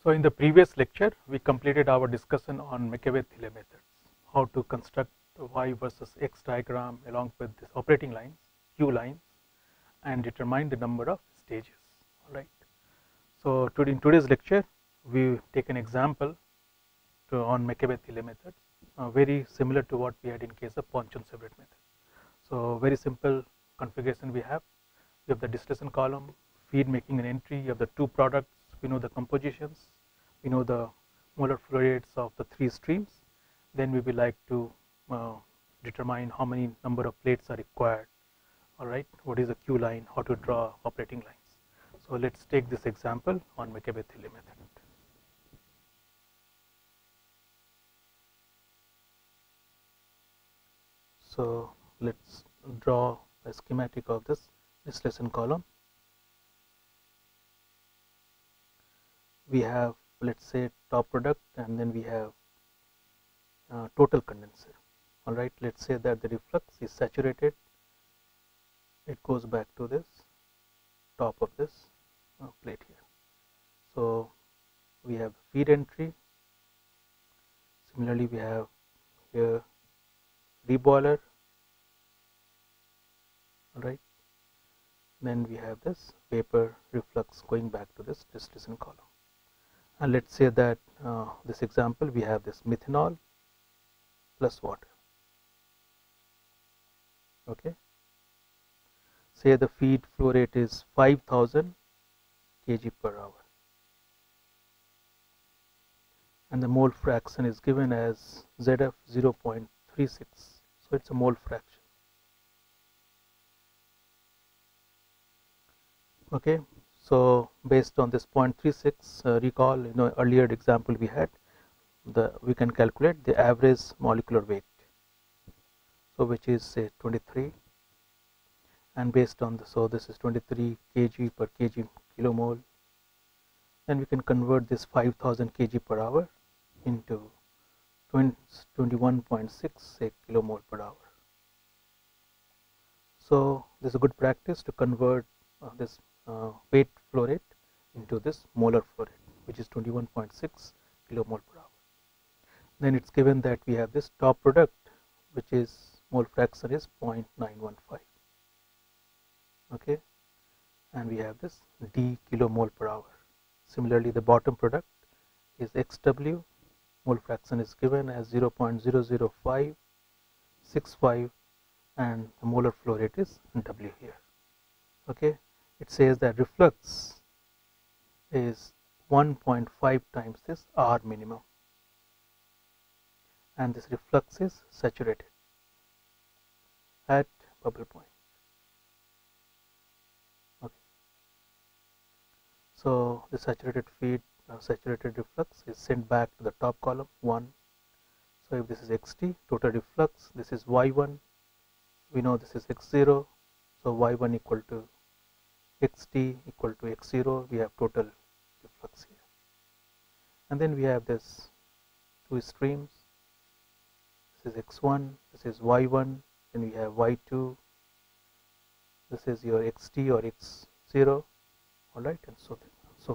So in the previous lecture, we completed our discussion on McCabe-Thiele methods, how to construct the y versus x diagram along with this operating lines, q lines, and determine the number of stages. All right. So in today's lecture, we take an example on McCabe-Thiele methods, very similar to what we had in case of Ponchon-Severett method. So very simple configuration we have. You have the distillation column, feed making an entry, you have the two products, we know the compositions, we know the molar flow rates of the three streams. Then we will like to determine how many number of plates are required. All right, what is a Q line, how to draw operating lines. So let's take this example on McCabe-Thiele method. So let's draw a schematic of this distillation column. We have, let's say, top product, and then we have total condenser. All right, let's say that the reflux is saturated. It goes back to this top of this plate here. So we have feed entry. Similarly, we have here deboiler. All right, then we have this vapor reflux going back to this distillation column. And let's say that this example, we have this methanol plus water. Okay, say the feed flow rate is 5000 kg per hour, and the mole fraction is given as ZF 0.36. So it's a mole fraction. Okay, so based on this 0.36, recall, earlier example we had, we can calculate the average molecular weight, so which is say 23, and based on so this is 23 kg per kg kilomole. Then we can convert this 5000 kg per hour into 21.6 say kilomole per hour. So this is a good practice to convert this weight flow rate into this molar flow rate, which is 21.6 kilomole per hour. Then it's given that we have this top product, which is mole fraction is 0.915. Okay, and we have this d kilomole per hour. Similarly, the bottom product is xw, mole fraction is given as 0.00565, and the molar flow rate is w here. Okay, it says that reflux is 1.5 times this R minimum, and this reflux is saturated at bubble point. Okay, so the saturated feed, saturated reflux is sent back to the top column 1. So if this is xt, total reflux, this is y1, we know this is x0, so y1 equal to xt equal to x0, we have total reflux here. And then we have this two streams, this is x1, this is y1, then we have y2, this is your xt or x0, all right, and so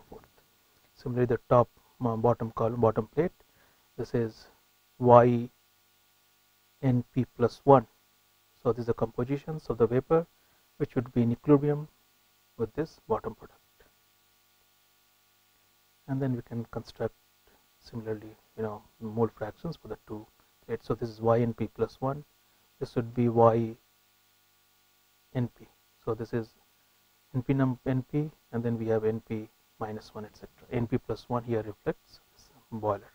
forth. Similarly, the top bottom column, bottom plate, this is y np plus 1. So this is the compositions of the vapor, which would be in equilibrium with this bottom product. And then we can construct similarly, mole fractions for the two plates. So this is y np plus 1, this would be y np. So this is np np, and then we have np minus 1, etc. np plus 1 here reflects this boiler.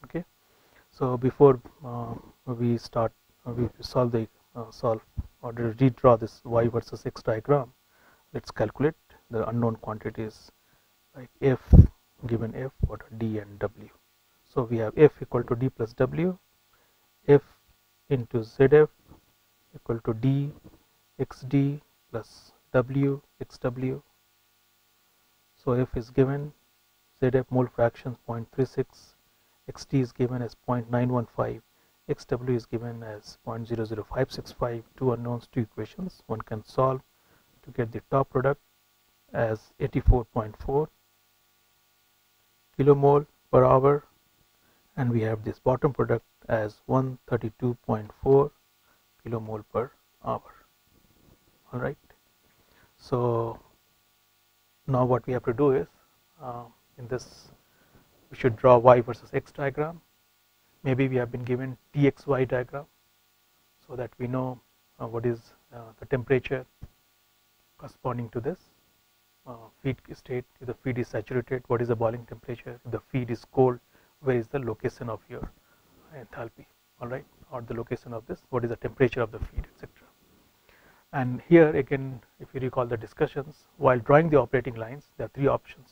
Okay, so before we start, we solve the or redraw this y versus x diagram, let's calculate the unknown quantities like f, given f, what are d and w. So we have f equal to d plus w, f into zf equal to d xd plus w xw. So f is given, zf mole fraction 0.36, xt is given as 0.915, xw is given as 0.00565, two unknowns, two equations. One can solve to get the top product as 84.4 kilomole per hour, and we have this bottom product as 132.4 kilomole per hour. All right. So now what we have to do is in this we should draw y versus x diagram. Maybe we have been given txy diagram so that we know what is the temperature corresponding to this feed state. If the feed is saturated, what is the boiling temperature? If the feed is cold, where is the location of your enthalpy? All right, or the location of this, what is the temperature of the feed, etc. And here again, if you recall the discussions, while drawing the operating lines, there are three options.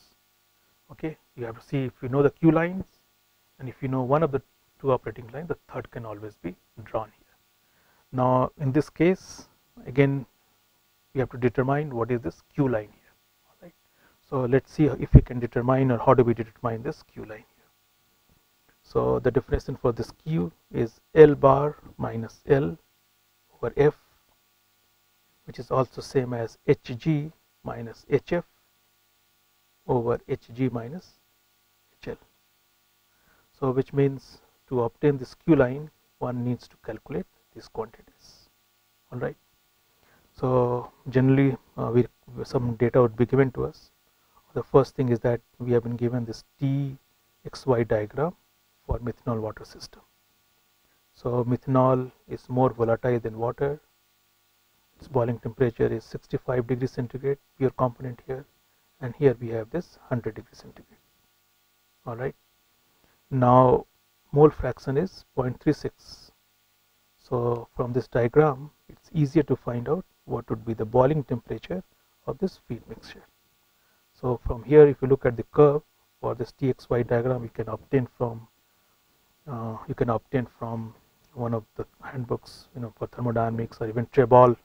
Okay, you have to see if you know the Q lines, and if you know one of the two operating lines, the third can always be drawn here. Now in this case, again we have to determine what is this Q line here. All right. So let's see if we can determine, or how do we determine this Q line here. So the definition for this Q is L bar minus L over F, which is also same as Hg minus Hf over Hg minus HL. So which means to obtain this Q line, one needs to calculate these quantities. All right. So generally some data would be given to us. The first thing is that we have been given this TXY diagram for methanol water system. So methanol is more volatile than water. Its boiling temperature is 65 degrees centigrade, pure component here, and here we have this 100 degrees centigrade. All right. Now mole fraction is 0.36. So from this diagram, it's easier to find out what would be the boiling temperature of this feed mixture. So from here, if you look at the curve for this TXY diagram, you can obtain from one of the handbooks, for thermodynamics, or even Trebol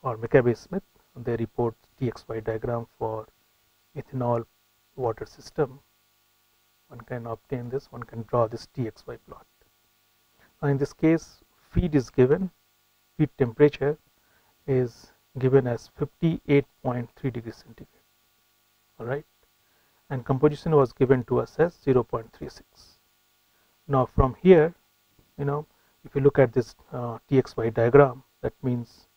or McCabe-Smith. They report TXY diagram for methanol water system. One can obtain this. One can draw this TXY plot. Now in this case, feed is given. Feed temperature is given as 58.3 degrees centigrade. All right, and composition was given to us as 0.36. Now from here, if you look at this TXY diagram, that means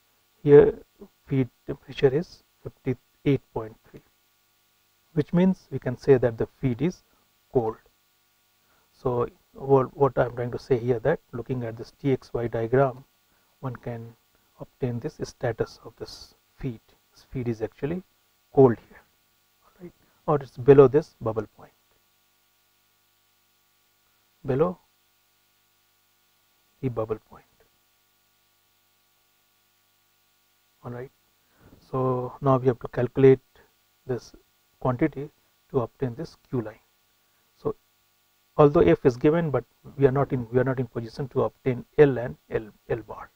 here feed temperature is 58.3, which means we can say that the feed is cold. So what I am trying to say here, that looking at this TXY diagram, one can obtain this status of this feed. This feed is actually cold here, right? Or it's below this bubble point, below the bubble point. All right. So now we have to calculate this quantity to obtain this Q line. So although F is given, but we are not in position to obtain L and L bar.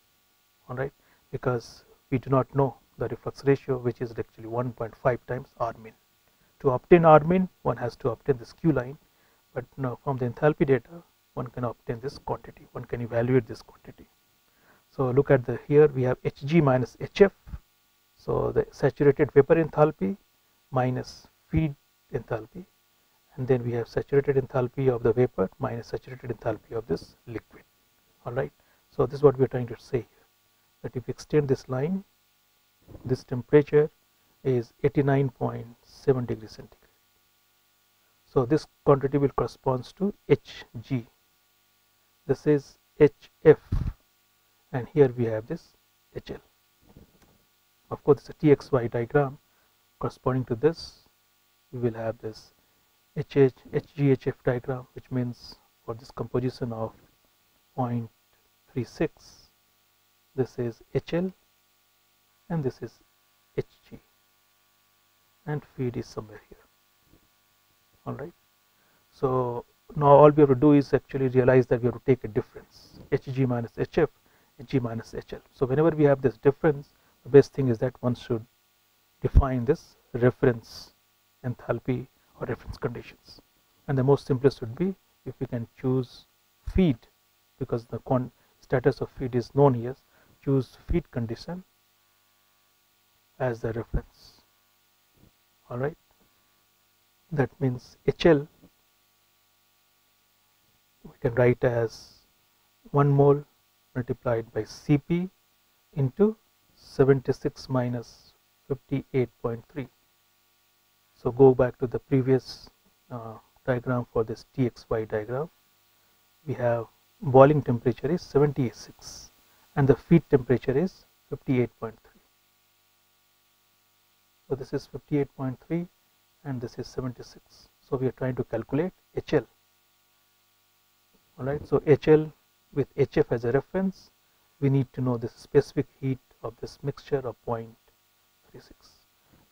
All right, because we do not know the reflux ratio, which is actually 1.5 times R min. To obtain R min, one has to obtain this Q line, but now from the enthalpy data, one can obtain this quantity. One can evaluate this quantity. So look at here we have Hg minus Hf. So the saturated vapor enthalpy minus feed enthalpy, and then we have saturated enthalpy of the vapor minus saturated enthalpy of this liquid. All right. So this is what we are trying to say here, that if you extend this line, this temperature is 89.7 degrees centigrade. So this quantity will corresponds to Hg. This is Hf, and here we have this HL. Of course, it's a TXY diagram. Corresponding to this, we will have this HGHF diagram, which means for this composition of 0.36, this is HL and this is Hg, and feed is somewhere here. All right. So now all we have to do is actually realize that we have to take a difference, Hg minus Hf, Hg minus HL. So whenever we have this difference, the best thing is that one should define this reference enthalpy or reference conditions, and the most simplest would be if we can choose feed, because the status of feed is known here. Choose feed condition as the reference. All right, that means HL can write as 1 mole multiplied by Cp into 76 minus 58.3. So go back to the previous diagram for this TXY diagram. We have boiling temperature is 76 and the feed temperature is 58.3. So this is 58.3 and this is 76. So we are trying to calculate HL. Alright, so HL with HF as a reference, we need to know the specific heat of this mixture of 0.36.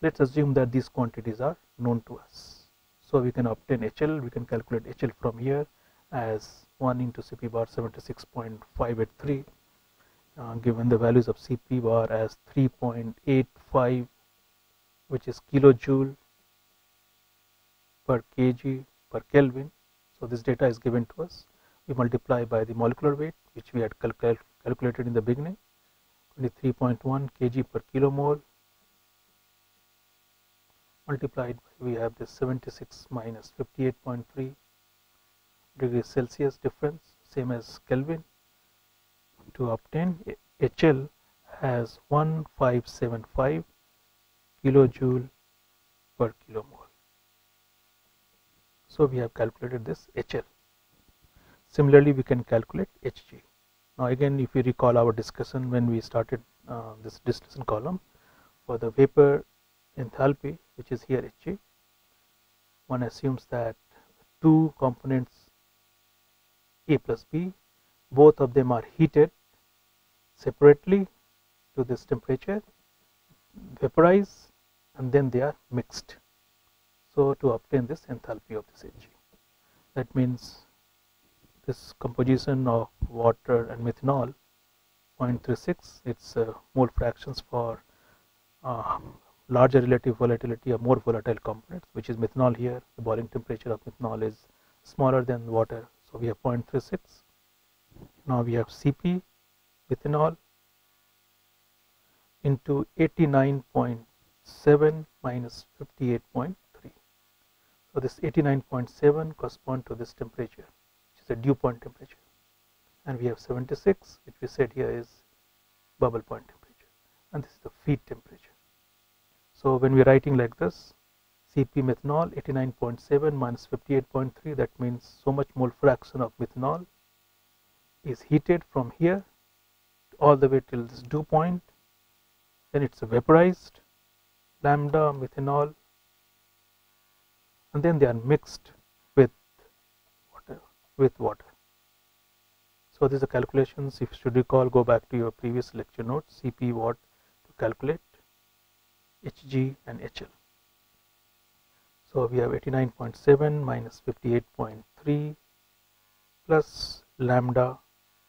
Let's assume that these quantities are known to us. So we can obtain HL, we can calculate HL from here as 1 into Cp bar 76.583, given the values of Cp bar as 3.85, which is kilojoule per kg per Kelvin. So this data is given to us. We multiply by the molecular weight, which we had calculated in the beginning, 23.1 kg per kilomole, multiplied by, we have this 76 minus 58.3 degrees Celsius difference, same as Kelvin. To obtain HL as 1575 kilojoule per kilomole. So we have calculated this HL. Similarly, we can calculate Hg. Now again, if you recall our discussion when we started this discussion column for the vapor enthalpy, which is here Hg, one assumes that two components A plus B, both of them are heated separately to this temperature, vaporize, and then they are mixed. So to obtain this enthalpy of this Hg, that means this composition of water and methanol 0.36, its mole fractions for larger relative volatility or more volatile components, which is methanol here. The boiling temperature of methanol is smaller than water, so we have 0.36. Now we have Cp methanol into 89.7 minus 58.3. So this 89.7 corresponds to this temperature, which is a dew point temperature, and we have 76, which we said here is bubble point temperature, and this is the feed temperature. So when we are writing like this, Cp methanol 89.7 minus 58.3, that means so much mole fraction of methanol is heated from here all the way till this dew point, then it's vaporized, lambda methanol, and then they are mixed with water. So these are calculations. If you should recall, go back to your previous lecture notes, Cp watt to calculate Hg and HL. So we have 89.7 minus 58.3 plus lambda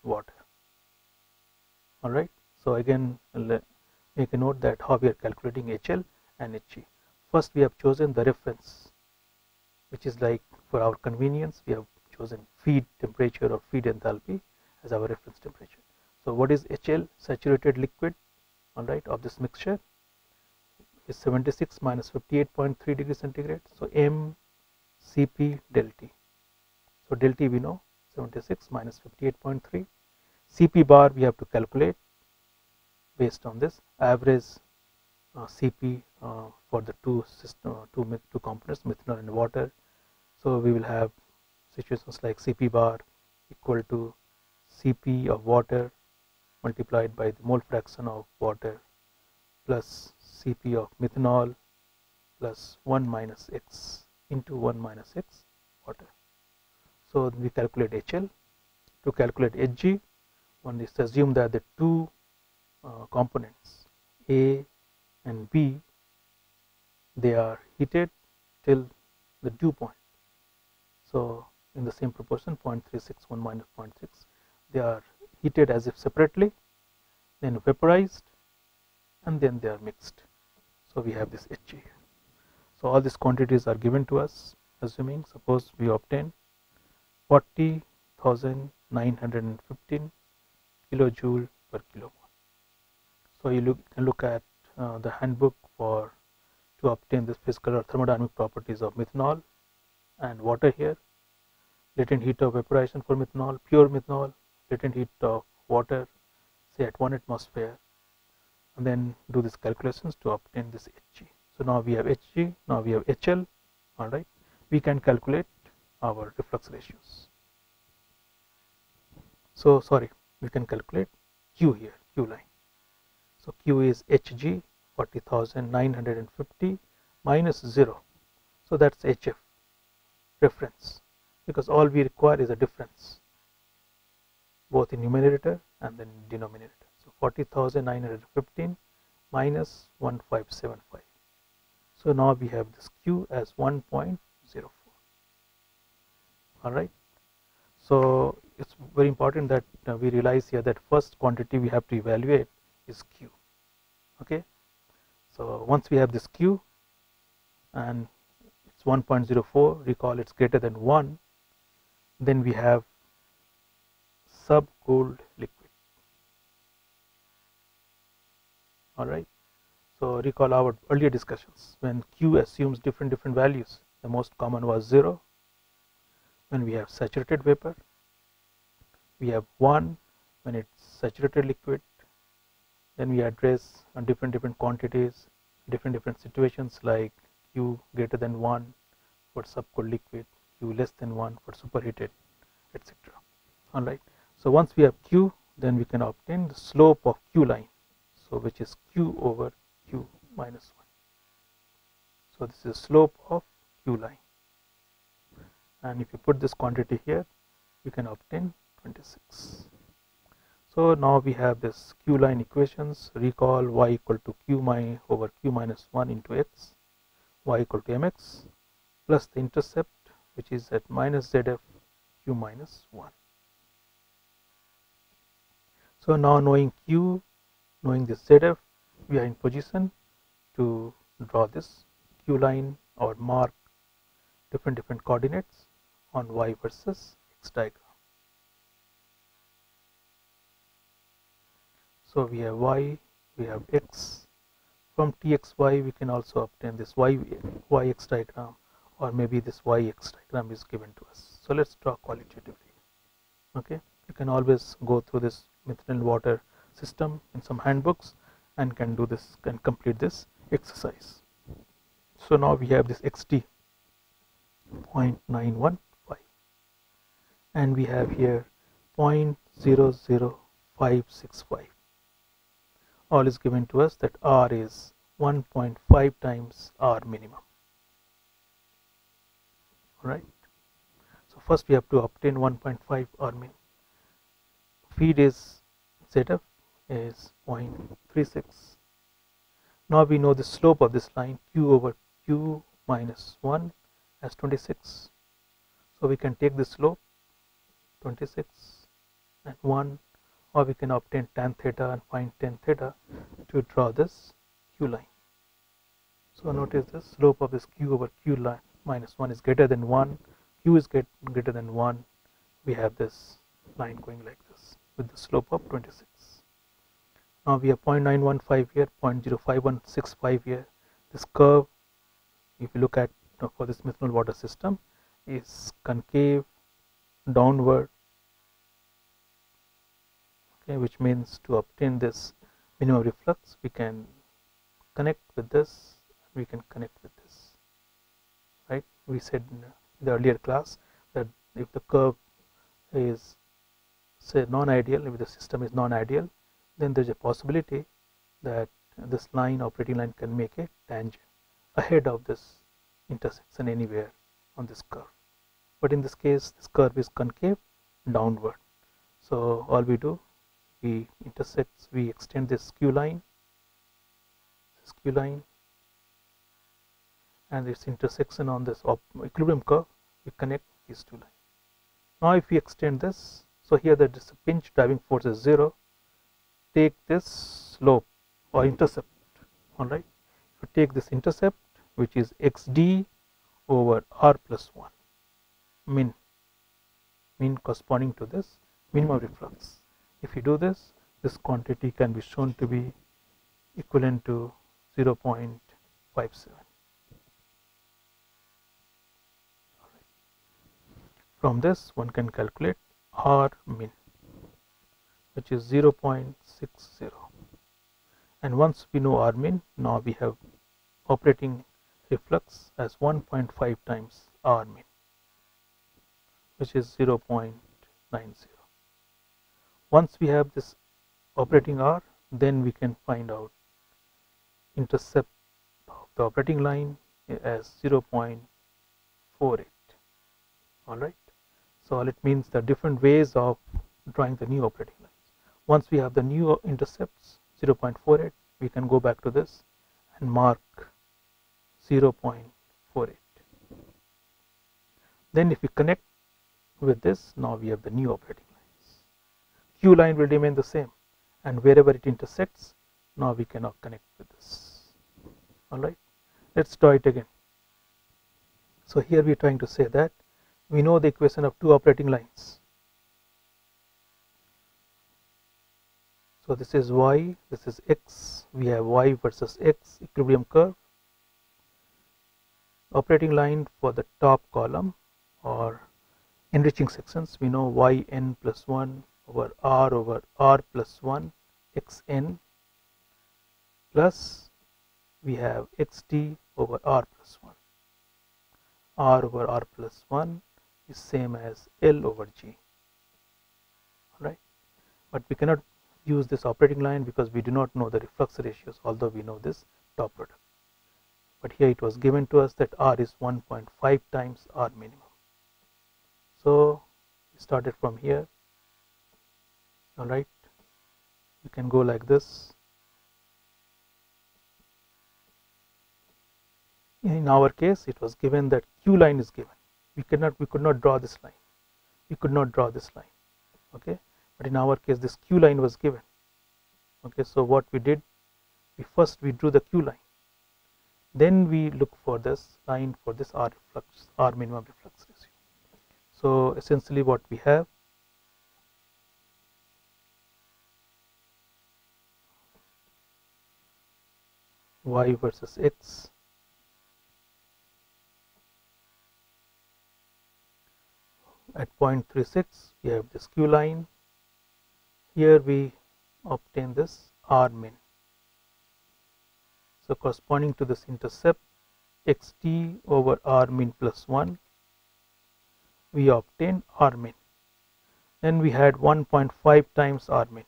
water. Alright, so again make a note that how we are calculating HL and Hg. First we have chosen the reference, which is like for our convenience we have chosen feed temperature or feed enthalpy as our reference temperature. So what is HL? Saturated liquid, alright, of this mixture is 76 minus 58.3 degrees centigrade. So M Cp del T. So del T we know 76 minus 58.3. Cp bar we have to calculate based on this average Cp for the two components, methanol and water. So we will have situations like Cp bar equal to Cp of water multiplied by the mole fraction of water plus Cp of methanol plus 1 minus x into 1 minus x water. So we calculate HL. To calculate Hg, one is to assume that the two components A and B, they are heated till the dew point. So in the same proportion, 0.36 1 minus 0.6, they are heated as if separately, then vaporized, and then they are mixed. So we have this Hg. So all these quantities are given to us, assuming suppose we obtain 40,915 kilojoule per kilomole. So you can look at the handbook to obtain this physical or thermodynamic properties of methanol and water here. latent heat of evaporation for methanol, pure methanol, latent heat of water, say at 1 atmosphere, and then do these calculations to obtain this Hg. So now we have Hg, now we have HL, alright. We can calculate our reflux ratios. So sorry, we can calculate Q here, Q line. So Q is Hg 40,950 minus 0. So that's HF reference, because all we require is a difference both in numerator and then denominator. So 40,915 minus 1575. So now we have this Q as 1.04. Alright. So it's very important that we realize here that first quantity we have to evaluate is Q. Okay. So once we have this Q and it's 1.04, recall it's greater than 1, then we have subcooled liquid. Alright. So recall our earlier discussions. When Q assumes different values, the most common was 0. When we have saturated vapor, we have 1 when it's saturated liquid. Then we address on different quantities, different situations, like Q greater than 1 for subcooled liquid, Q less than 1 for superheated, etc. Alright. So once we have Q, then we can obtain the slope of Q line, so which is Q over Q minus 1. So this is slope of Q line, and if you put this quantity here, we can obtain 26. So now we have this Q line equations. Recall y equal to Q over Q minus 1 into x, y equal to mx, plus the intercept, which is at minus zf Q minus 1. So now knowing Q, knowing this zf, we are in position to draw this Q line or mark different coordinates on y versus x diagram. So we have y, we have x. From txy we can also obtain this yx diagram, or maybe this yx diagram is given to us. So let's draw qualitatively. Okay, you can always go through this methanol water system in some handbooks and can do this, can complete this exercise. So now we have this xt 0.915, and we have here 0.00565. All is given to us that R is 1.5 times R minimum. Alright. So first we have to obtain 1.5 R minimum. Feed is ZF is 0.36. Now we know the slope of this line, Q over Q minus 1 as 26. So we can take the slope 26 and 1, or we can obtain tan theta and find tan theta to draw this Q line. So notice the slope of this Q over Q line minus 1 is greater than 1, Q is greater than 1. We have this line going like this with the slope of 26. Now we have 0.915 here, 0.05165 here. This curve, if you look at for this methanol water system, is concave downward. Okay, which means to obtain this minimum reflux, we can connect with this, we can connect with this. Right? We said in the earlier class that if the curve is, say, non-ideal, if the system is non-ideal, then there is a possibility that this line, operating line, can make a tangent ahead of this intersection anywhere on this curve. But in this case, this curve is concave downward. So all we do, we intersect, we extend this Q line, and its intersection on this equilibrium curve, we connect these two lines. Now if we extend this, so here the pinch driving force is 0, take this slope or intercept, alright. You take this intercept, which is xd over r plus 1, mean corresponding to this minimum reflux. If you do this, this quantity can be shown to be equivalent to 0.57. From this one can calculate R min, which is 0.60, and once we know R min, now we have operating reflux as 1.5 times R min, which is 0.90. Once we have this operating R, then we can find out intercept of the operating line as 0.48. Alright, so it means the different ways of drawing the new operating lines. Once we have the new intercepts 0.48, we can go back to this and mark 0.48. Then if we connect with this, now we have the new operating lines. Q line will remain the same, and wherever it intersects, now we cannot connect with this. Alright, let's draw it again. So here we are trying to say that we know the equation of two operating lines. So this is y, this is x, we have y versus x equilibrium curve. Operating line for the top column or enriching sections, we know yn plus 1 over r plus 1 xn, plus we have xt over r plus 1. R over r plus 1 is same as L over G. Alright, but we cannot use this operating line because we do not know the reflux ratios, although we know this top product. But here it was given to us that R is 1.5 times R minimum. So we started from here. Alright, you can go like this. In our case, it was given that Q line is given. We could not draw this line. We could not draw this line. Okay, but in our case, this Q line was given. Okay, so what we did, we drew the Q line. Then we look for this line for this R minimum reflux ratio. So essentially, what we have, y versus x. At 0.36, we have this Q line. Here we obtain this R min. So corresponding to this intercept xt over R min plus 1, we obtain R min. Then we had 1.5 times R min.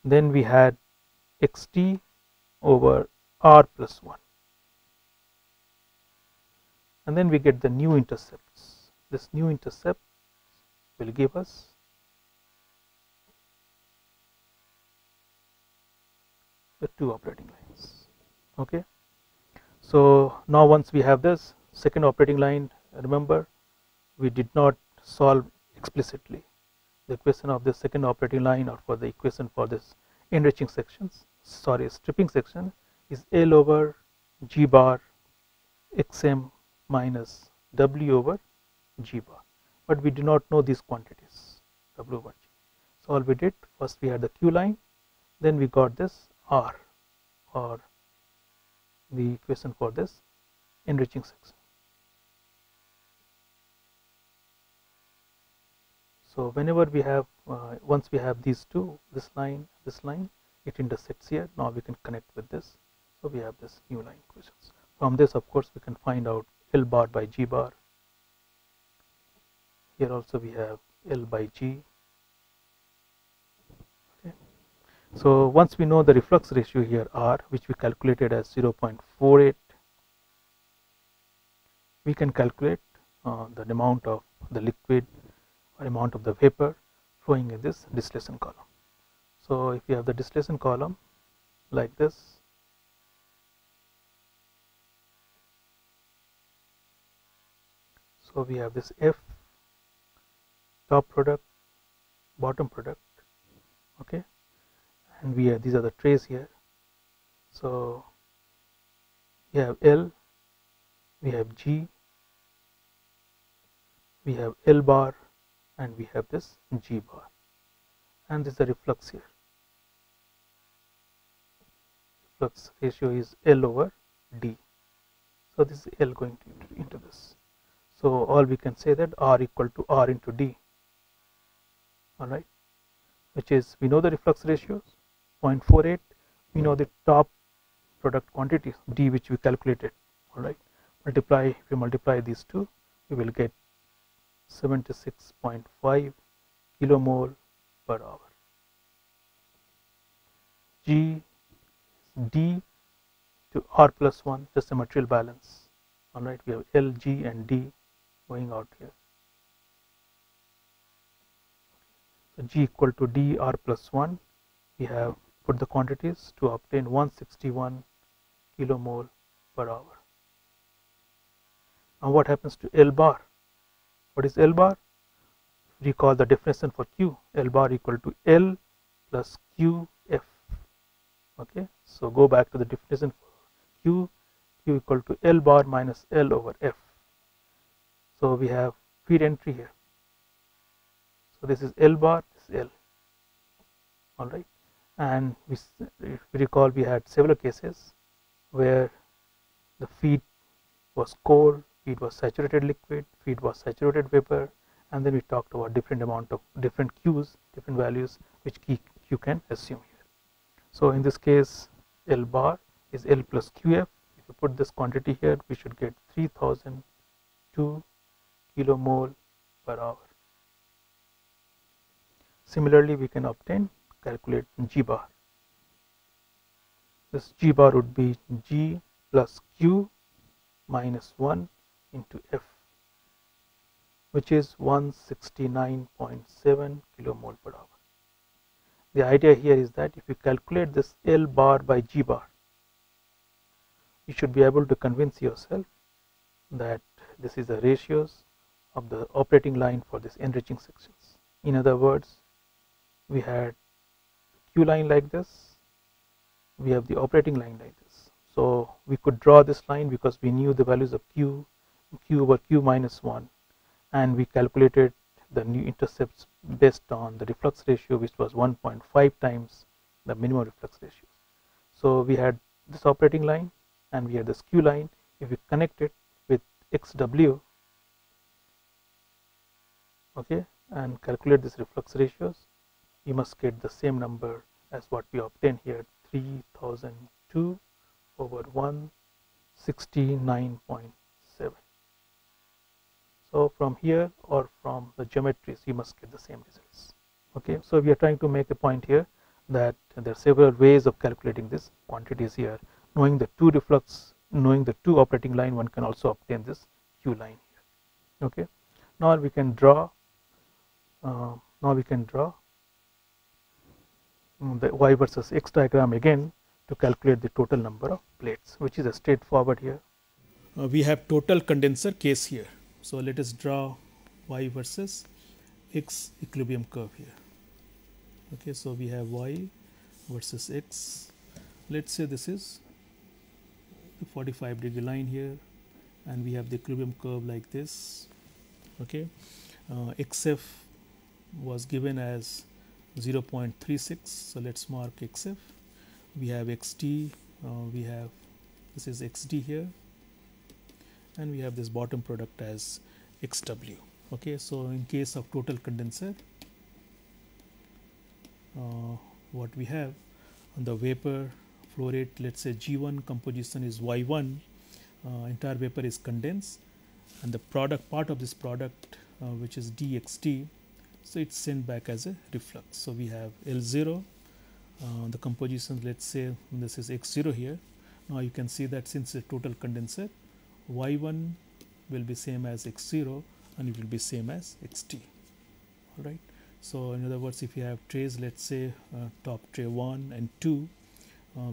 Then we had xt over R plus 1. And then we get the new intercepts. This new intercept will give us the two operating lines. Okay, so now once we have this second operating line, remember we did not solve explicitly the equation of the second operating line, or for the equation for this enriching sections, stripping section, is L over G bar xm minus W over G bar, but we do not know these quantities W over G. So all we did, first we had the Q line, then we got this R, or the equation for this enriching section. So whenever we have, once we have these two, this line, it intersects here. Now we can connect with this. So we have this new line equations. From this, of course, we can find out L bar by G bar. Here also we have L by G. Okay. So once we know the reflux ratio here R, which we calculated as 0.48, we can calculate the amount of the liquid or amount of the vapor flowing in this distillation column. So if you have the distillation column like this, so we have this F, top product, bottom product, okay, and we have, these are the trays here. So we have L, we have G, we have L bar, and we have this G bar, and this is the reflux here. Reflux ratio is L over D. So this is L going into this. So all we can say that R equal to R into D, all right, which is, we know the reflux ratios 0.48, we know the top product quantities D which we calculated, all right. If we multiply these two, we will get 76.5 kilomole per hour. G D to R plus 1, just a material balance, all right. We have L, G and D going out here. So G equal to D R plus 1, we have put the quantities to obtain 161 kilomole per hour. Now what happens to L bar? What is L bar? Recall the definition for Q. L bar equal to L plus QF. Okay, so go back to the definition for Q. Q equal to L bar minus L over F. So we have feed entry here. So this is L bar, this is L. All right, and if we recall, we had several cases where the feed was cold, feed was saturated liquid, feed was saturated vapor, and then we talked about different amount of different Q's, different values which Q can assume here. So in this case, L bar is L plus QF. If you put this quantity here, we should get 3002 kilomole per hour. Similarly, we can calculate G bar. This G bar would be G plus Q minus 1 into F, which is 169.7 kilomole per hour. The idea here is that if you calculate this L bar by G bar, you should be able to convince yourself that this is the ratios of the operating line for this enriching sections. In other words, we had Q line like this, we have the operating line like this. So we could draw this line because we knew the values of Q over Q minus 1, and we calculated the new intercepts based on the reflux ratio, which was 1.5 times the minimum reflux ratio. So we had this operating line and we had this Q line. If we connect it with XW, okay, and calculate this reflux ratios, you must get the same number as what we obtained here, 3002 over 169.7. So from here or from the geometries, you must get the same results. Okay, so we are trying to make a point here that there are several ways of calculating this quantities here. Knowing the two operating line, one can also obtain this Q line here. Okay, now we can draw. The Y versus X diagram again to calculate the total number of plates, which is a straightforward here. We have total condenser case here. So let us draw Y versus X equilibrium curve here. Okay, so we have Y versus X. Let's say this is the 45-degree line here, and we have the equilibrium curve like this. Okay, XF was given as 0.36, so let's mark XF. We have XT, this is XD here, and we have this bottom product as XW. Okay, so in case of total condenser, what we have on the vapor flow rate, let's say G1 composition is Y1, entire vapor is condensed, and the product part of this product which is DXT, so it's sent back as a reflux. So we have L0, the composition, let's say this is X0 here. Now you can see that since it's a total condenser, Y1 will be same as X0 and it will be same as XT. All right. So in other words, if you have trays, let's say top tray 1 and 2,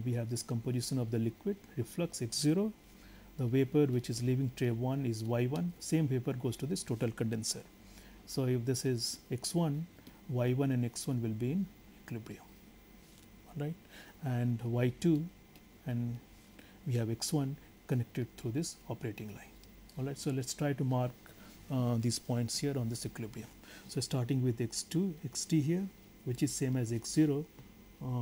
we have this composition of the liquid reflux X0. The vapor which is leaving tray 1 is Y1. Same vapor goes to this total condenser. So if this is X1, Y1 and X1 will be in equilibrium. All right, and Y2 and we have X1 connected through this operating line. All right, so let's try to mark these points here on this equilibrium. So starting with X2, XT here, which is same as X0,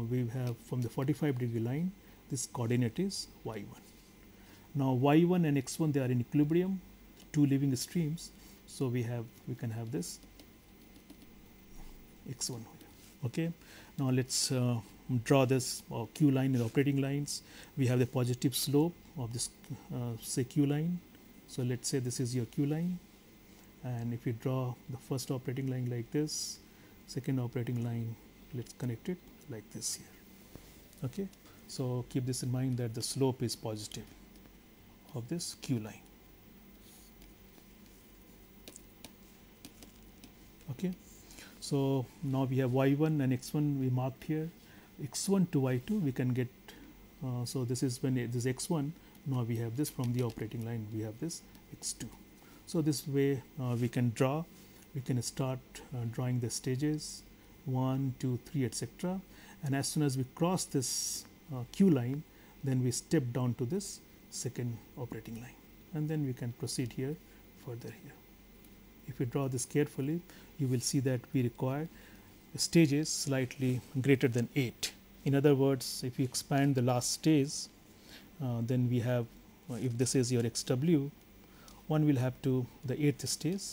we have from the 45-degree line, this coordinate is Y1. Now Y1 and X1, they are in equilibrium, two living streams. So we can have this x1 here. Okay, now let's draw this q line in the operating lines. We have the positive slope of this say q line. So let's say this is your q line, and if you draw the first operating line like this, second operating line, let's connect it like this here. Okay, so keep this in mind that the slope is positive of this q line. Okay, so now we have y1 and x1 we marked here. X1 to y2 we can get, so this is when this x1, now we have this from the operating line, we have this x2. So this way we can start drawing the stages 1, 2, 3, etc. And as soon as we cross this q line, then we step down to this second operating line, and then we can proceed here further here. If you draw this carefully, you will see that we require stages slightly greater than 8. In other words, if you expand the last stage, then we have, if this is your xw, one will have to, the 8th stage,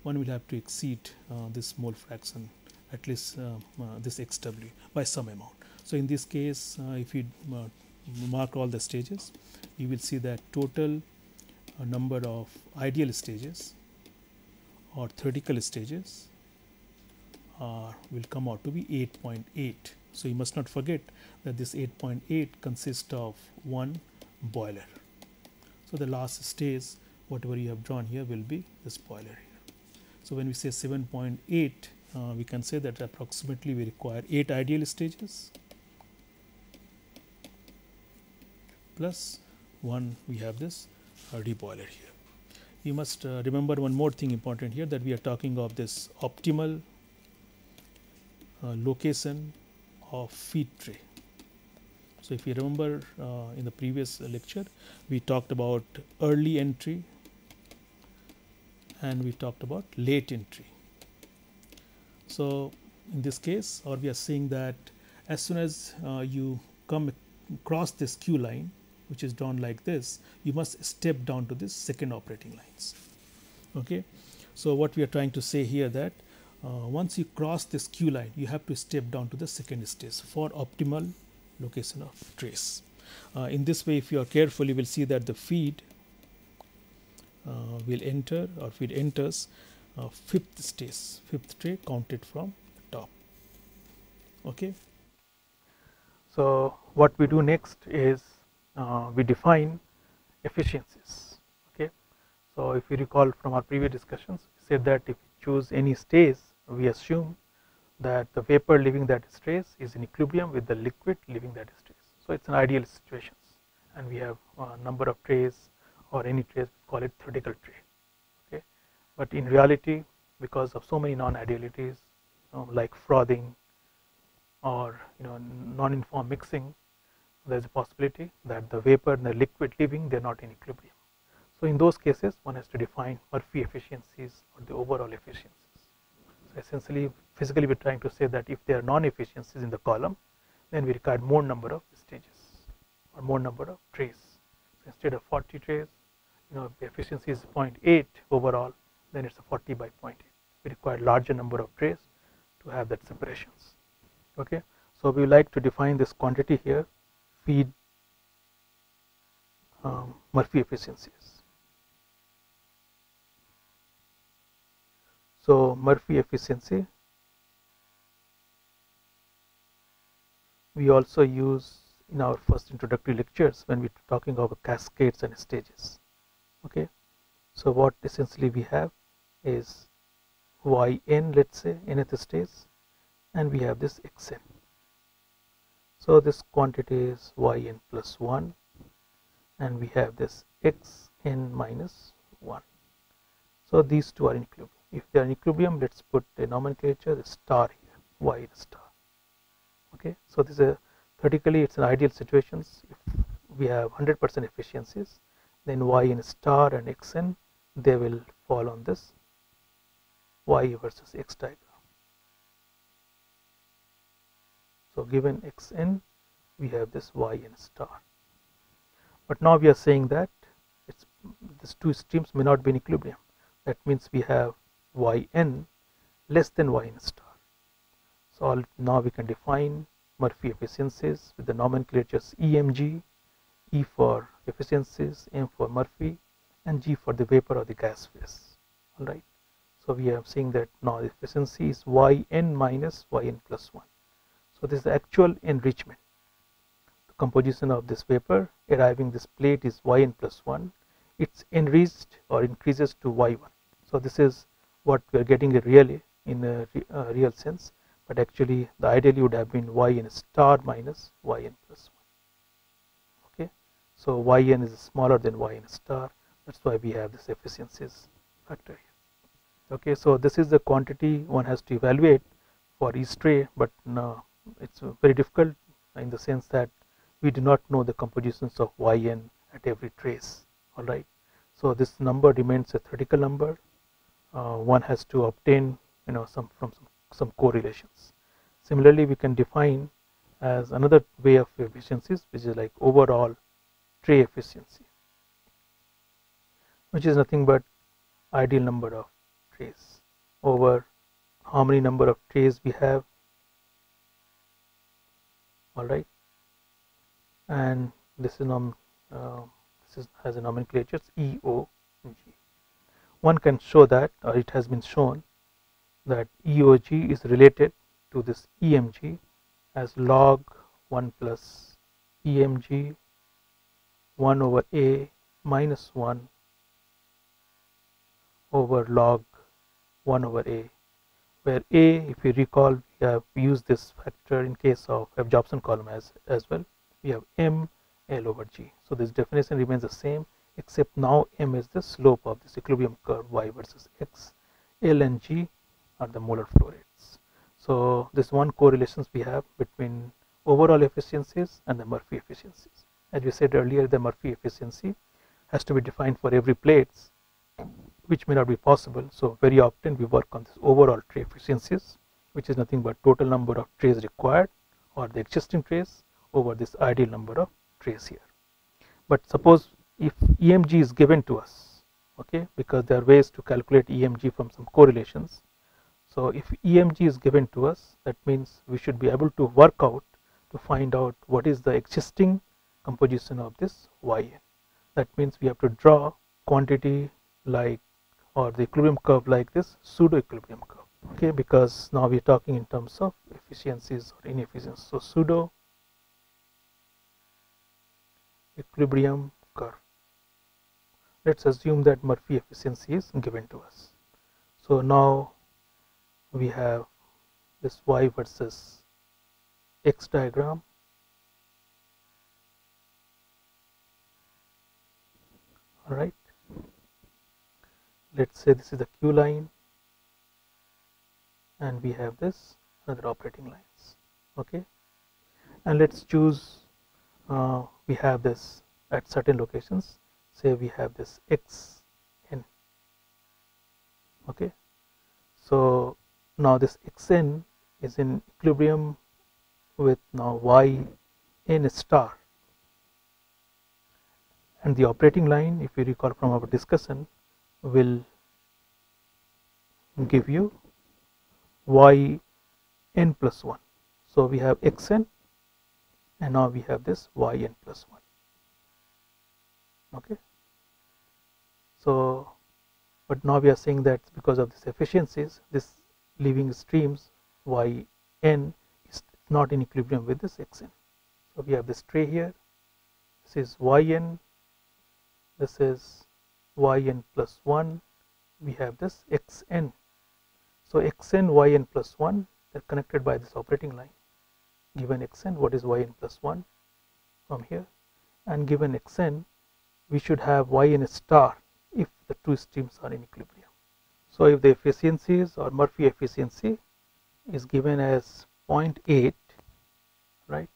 one will have to exceed this mole fraction, at least this xw by some amount. So in this case, if you mark all the stages, you will see that total number of ideal stages or theoretical stages will come out to be 8.8. So you must not forget that this 8.8 consists of one boiler. So the last stage, whatever you have drawn here, will be this boiler here. So when we say 7.8, we can say that approximately we require 8 ideal stages plus 1, we have this reboiler here. You must remember one more thing important here, that we are talking of this optimal location of feed tray. So if you remember in the previous lecture, we talked about early entry and we talked about late entry. So in this case, or we are saying that as soon as you come across this q line, which is drawn like this, you must step down to this second operating lines. Okay, so what we are trying to say here, that once you cross this q line, you have to step down to the second stage for optimal location of trace. In this way, if you are careful, you will see that the feed will enter, or feed enters fifth stage, fifth tray counted from the top. Okay. So what we do next is we define efficiencies. Okay, so if you recall from our previous discussions, we said that if you choose any stage, we assume that the vapor leaving that stage is in equilibrium with the liquid leaving that stage. So it's an ideal situation, and we have a number of trays, or any trays, we call it theoretical tray. Okay, but in reality, because of so many non-idealities like frothing or non-uniform mixing, there is a possibility that the vapor and the liquid leaving, they are not in equilibrium. So in those cases, one has to define Murphy efficiencies or the overall efficiencies. So essentially, physically we are trying to say that if there are non-efficiencies in the column, then we require more number of stages or more number of trays. So instead of 40 trays, the efficiency is 0.8 overall, then it's a 40 by 0.8. We require larger number of trays to have that separations. Okay, so we like to define this quantity here, feed Murphy efficiencies. So Murphy efficiency we also use in our first introductory lectures when we are talking about cascades and stages. Okay, so what essentially we have is yn, let's say nth stage, and we have this xn. So this quantity is yn plus 1, and we have this xn minus 1. So these two are in equilibrium. If they are in equilibrium, let's put a nomenclature, the star here, y star. Okay, so this is a theoretically it's an ideal situations. If we have 100% efficiencies, then yn star and xn, they will fall on this y versus x diagram. So given xn, we have this yn star. But now we are saying that it's these two streams may not be in equilibrium. That means we have yn less than yn star. So now we can define Murphy efficiencies with the nomenclatures EMG, E for efficiencies, M for Murphy, and G for the vapor or the gas phase. Alright. So we are saying that now the efficiency is yn minus yn plus 1. So this is the actual enrichment. The composition of this vapor arriving this plate is yn plus 1. It's enriched or increases to y1. So this is what we are getting really in a real sense, but actually the ideally would have been yn star minus yn plus 1. Okay, so yn is smaller than yn star. That's why we have this efficiencies factor here. Okay, so this is the quantity one has to evaluate for each tray, but no, it's very difficult in the sense that we do not know the compositions of yn at every trace. All right, so this number remains a theoretical number. One has to obtain some correlations. Similarly, we can define as another way of efficiencies, which is like overall tray efficiency, which is nothing but ideal number of trays over how many number of trays we have. All right, and this has a nomenclature, it's EOG. One can show that, or it has been shown that EOG is related to this EMG as log 1 plus EMG 1 over A minus 1 over log 1 over A, where A, if you recall, we have used this factor in case of F-Jobson column as well. We have M L over G. So this definition remains the same, except now M is the slope of this equilibrium curve y versus x. L and G are the molar flow rates. So this one correlations we have between overall efficiencies and the Murphy efficiencies. As we said earlier, the Murphy efficiency has to be defined for every plates, which may not be possible. So very often we work on this overall tray efficiencies, which is nothing but total number of trays required or the existing trays over this ideal number of trays here. But suppose if EMG is given to us, okay, because there are ways to calculate EMG from some correlations. So if EMG is given to us, that means we should be able to work out to find out what is the existing composition of this yn. That means we have to draw quantity like, or the equilibrium curve like this pseudo equilibrium curve, okay, because now we are talking in terms of efficiencies or inefficiencies. So pseudo equilibrium curve. Let's assume that Murphy efficiency is given to us. So now we have this y versus x diagram. All right, let's say this is the Q line and we have this other operating lines. Okay, and let's choose we have this at certain locations, say we have this xn. Okay, so now this xn is in equilibrium with now yn star, and the operating line, if you recall from our discussion, will give you yn plus 1. So we have xn and now we have this yn plus 1. Okay, so but now we are saying that because of these efficiencies, this leaving streams yn is not in equilibrium with this xn. So we have this tray here, this is yn, this is yn plus 1, we have this xn. So xn yn plus 1, they are connected by this operating line. Given xn, what is yn plus 1 from here, and given xn, we should have yn star if the two streams are in equilibrium. So if the efficiencies or Murphy efficiency is given as 0.8, right,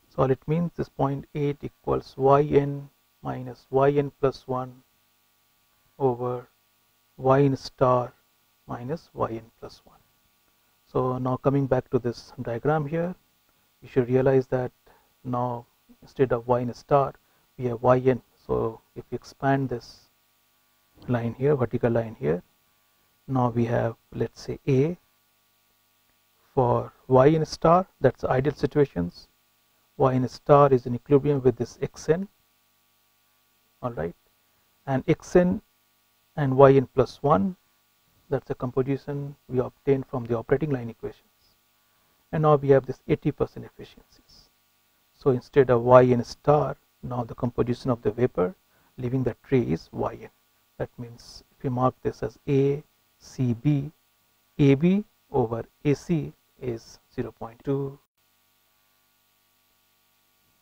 so all it means is 0.8 equals yn minus yn plus 1 over yn star minus yn plus 1. So now coming back to this diagram here, you should realize that now instead of yn star we have yn. So if you expand this line here, vertical line here, now we have, let's say, A for y in star, that's ideal situations. Y in star is in equilibrium with this xn, alright, and xn and yn plus 1, that's the composition we obtained from the operating line equations. And now we have this 80% efficiencies. So instead of yn star, now the composition of the vapor leaving the tray is yn. That means if you mark this as A, C, B, AB over AC is 0.2.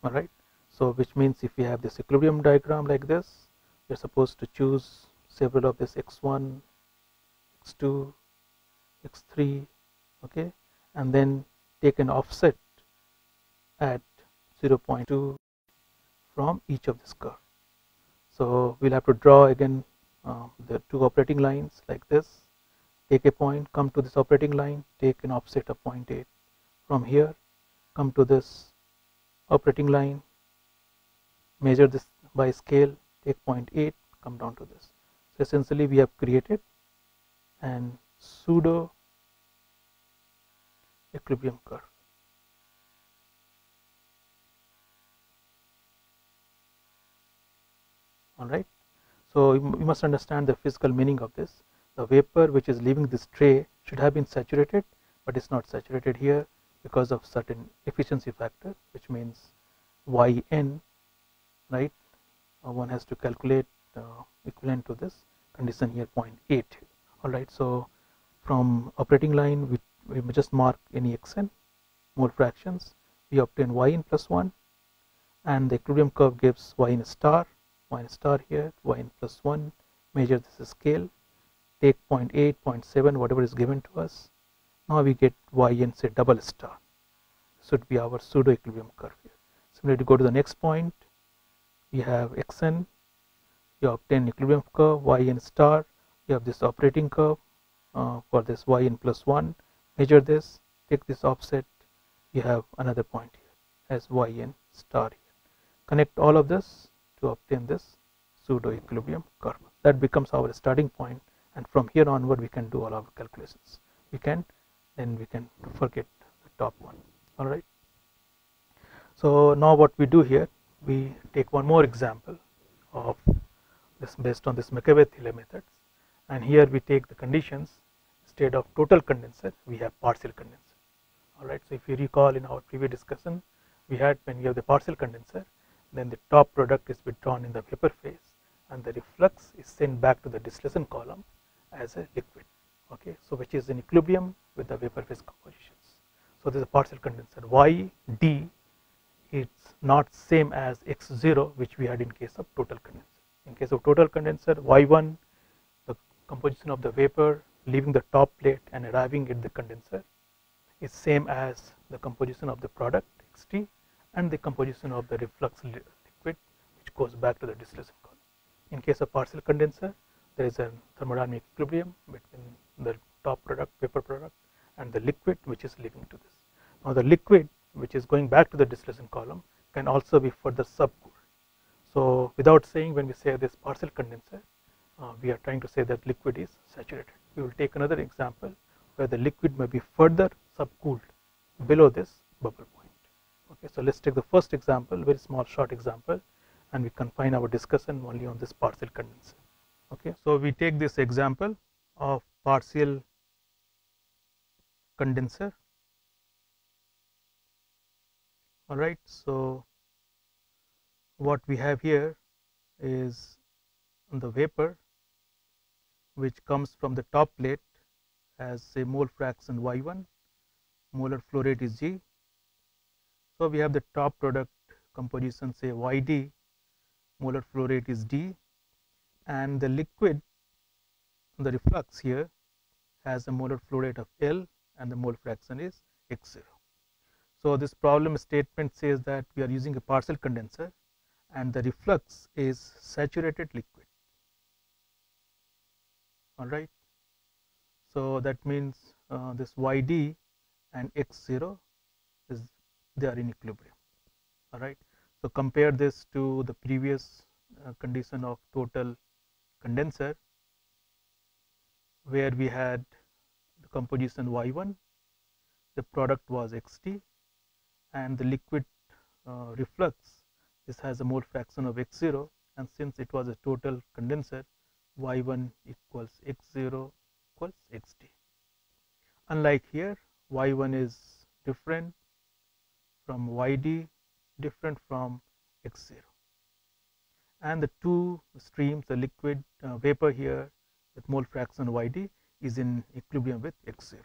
Alright, so which means if we have this equilibrium diagram like this, we are supposed to choose several of this x1, x2, x3, okay, and then take an offset at 0.2 from each of this curve. So we'll have to draw again the two operating lines like this. Take a point, come to this operating line, take an offset of 0.8 from here, come to this operating line, measure this by scale, take 0.8, come down to this. So essentially we have created an pseudo equilibrium curve. Alright, so you must understand the physical meaning of this. The vapor which is leaving this tray should have been saturated, but it's not saturated here because of certain efficiency factor, which means yn, right? One has to calculate equivalent to this condition here, 0.8. Alright, so from operating line we just mark any xn mole fractions, we obtain yn plus 1, and the equilibrium curve gives yn star here, yn plus 1, measure this scale, take 0.8, 0.7, whatever is given to us. Now we get yn, say, double star. This would be our pseudo equilibrium curve here. Similarly, to go to the next point, we have xn, you obtain equilibrium curve, yn star, you have this operating curve for this yn plus 1, measure this, take this offset, you have another point here as yn star here. Connect all of this to obtain this pseudo equilibrium curve. That becomes our starting point, and from here onward we can do all our calculations. Then we can forget the top one. Alright. So now what we do here, we take one more example of this based on this McCabe-Thiele methods, and here we take the conditions. Instead of total condenser, we have partial condenser. Alright, so if you recall in our previous discussion, we had when we have the partial condenser, then the top product is withdrawn in the vapor phase and the reflux is sent back to the distillation column as a liquid, okay, so which is in equilibrium with the vapor phase compositions. So this is a partial condenser. Yd is not same as x0, which we had in case of total condenser. In case of total condenser, y1, the composition of the vapor leaving the top plate and arriving at the condenser, is same as the composition of the product xt and the composition of the reflux liquid which goes back to the distillation column. In case of partial condenser, there is a thermodynamic equilibrium between the top product, vapor product, and the liquid which is leaving to this. Now the liquid which is going back to the distillation column can also be further subcooled. So without saying, when we say this partial condenser, we are trying to say that liquid is saturated. We will take another example where the liquid may be further subcooled below this bubble point. Okay, so let's take the first example, very small short example, and we confine our discussion only on this partial condenser. Okay, so we take this example of partial condenser. All right, so what we have here is the vapor which comes from the top plate as a mole fraction y1, molar flow rate is g. So we have the top product composition, say yd, molar flow rate is d, and the liquid, the reflux here has a molar flow rate of L and the mole fraction is x0. So this problem statement says that we are using a partial condenser and the reflux is saturated liquid. All right. So that means this yd and x0 is they are in equilibrium. All right. So compare this to the previous condition of total condenser, where we had the composition Y1, the product was Xt, and the liquid reflux, this has a mole fraction of X0, and since it was a total condenser, Y1 equals X0 equals Xt. Unlike here, Y1 is different from Yd, different from X0, and the two streams, the liquid vapor here with mole fraction Yd is in equilibrium with X0.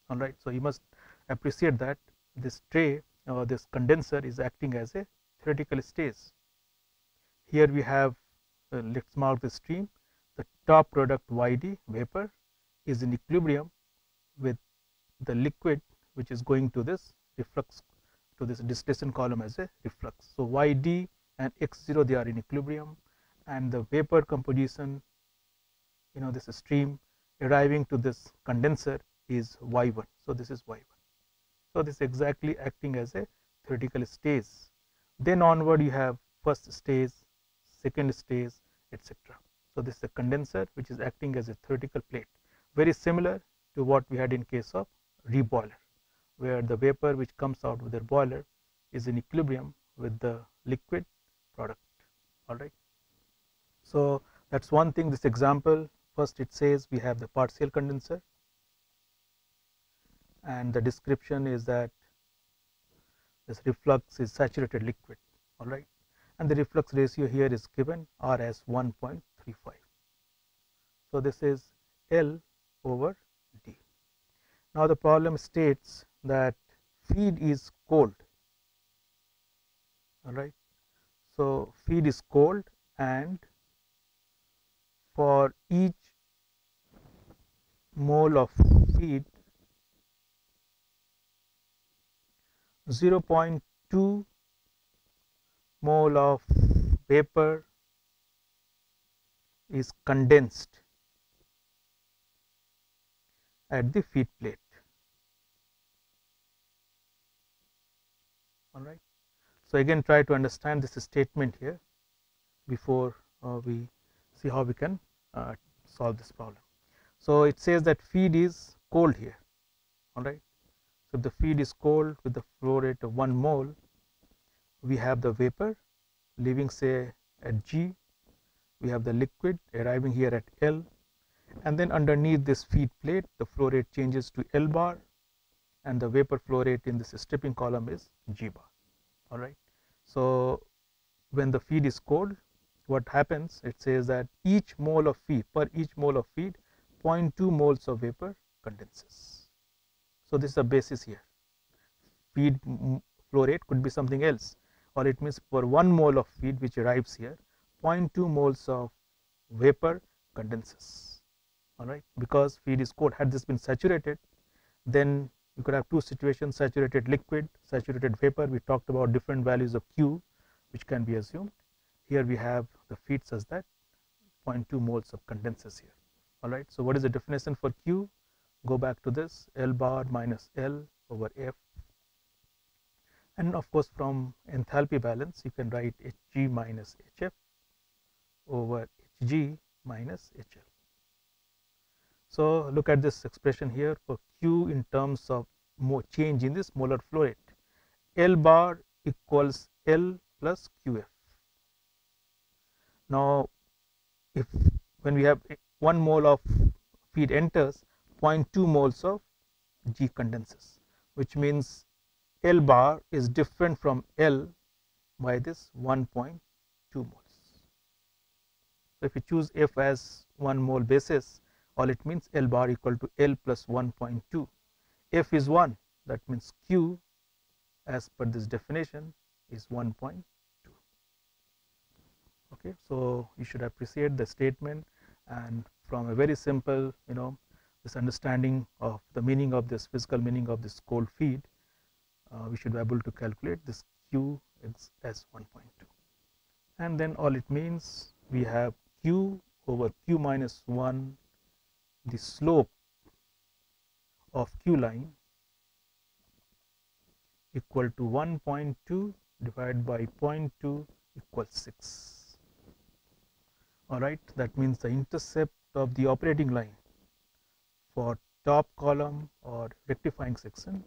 All right, so you must appreciate that this tray or this condenser is acting as a theoretical stage. Here we have, let's mark the stream, the top product Yd vapor is in equilibrium with the liquid which is going to this reflux, to this distillation column as a reflux. So Yd and X0, they are in equilibrium, and the vapor composition, this stream arriving to this condenser is Y1. So this is Y1. So this is exactly acting as a theoretical stage. Then onward you have first stage, second stage, etc. So this is a condenser which is acting as a theoretical plate, very similar to what we had in case of reboiler, where the vapor which comes out with the boiler is in equilibrium with the liquid product. All right. So that's one thing. This example, first it says we have the partial condenser, and the description is that this reflux is saturated liquid. All right, and the reflux ratio here is given R as 1.35. So this is L over D. Now the problem states that feed is cold. All right, so feed is cold, and for each mole of feed, 0.2 mole of vapor is condensed at the feed plate. All right. So again, try to understand this statement here before we see how we can solve this problem. So it says that feed is cold here. All right. So if the feed is cold with the flow rate of 1 mole, we have the vapor leaving, say, at G, we have the liquid arriving here at L, and then underneath this feed plate the flow rate changes to L bar, and the vapor flow rate in this stripping column is G bar. All right. So when the feed is cold, what happens, it says that each mole of feed, per each mole of feed, 0.2 moles of vapor condenses. So this is the basis here. Feed flow rate could be something else, or it means for 1 mole of feed which arrives here, 0.2 moles of vapor condenses. All right, because feed is cold. Had this been saturated, then you could have two situations: saturated liquid, saturated vapor. We talked about different values of Q which can be assumed. Here we have the feed such that 0.2 moles of condenses here. All right. So what is the definition for Q? Go back to this, L bar minus L over F, and of course from enthalpy balance you can write Hg minus Hf over Hg minus Hl. So look at this expression here for Q in terms of change in this molar flow rate. L bar equals L plus Qf. Now if when we have 1 mole of feed enters, 0.2 moles of G condenses, which means L bar is different from L by this 1.2 moles. So if you choose F as 1 mole basis, all it means L bar equal to L plus 1.2. F is 1, that means Q as per this definition is 1.2. Okay, so you should appreciate the statement, and from a very simple, this understanding of the meaning of this, physical meaning of this cold feed, we should be able to calculate this Q as 1.2. And then all it means, we have Q over Q minus 1, the slope of Q line equal to 1.2 divided by 0.2 equals 6. All right, that means the intercept of the operating line for top column or rectifying section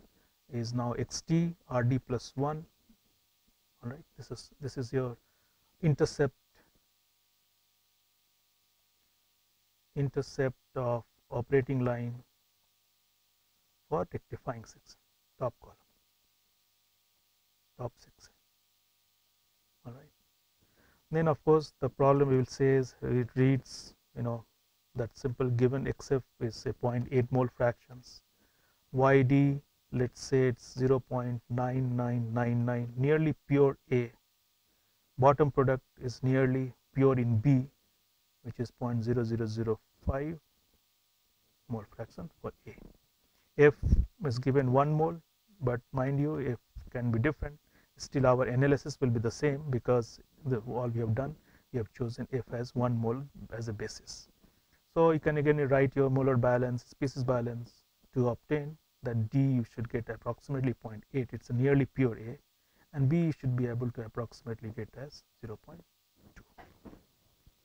is now xt rd plus 1. All right, this is your intercept of operating line for rectifying section, top column, top section. All right. Then of course the problem we will say is it reads, that simple given xf is say 0.8 mole fractions, yd let's say it's 0.9999, nearly pure A. Bottom product is nearly pure in B, which is 0.0005 mole fraction for A. F is given 1 mole, but mind you, F can be different. Still our analysis will be the same because all we have done, we have chosen F as 1 mole as a basis. So you can again write your molar balance, species balance to obtain that D you should get approximately 0.8, it's a nearly pure A, and B you should be able to approximately get as 0.2.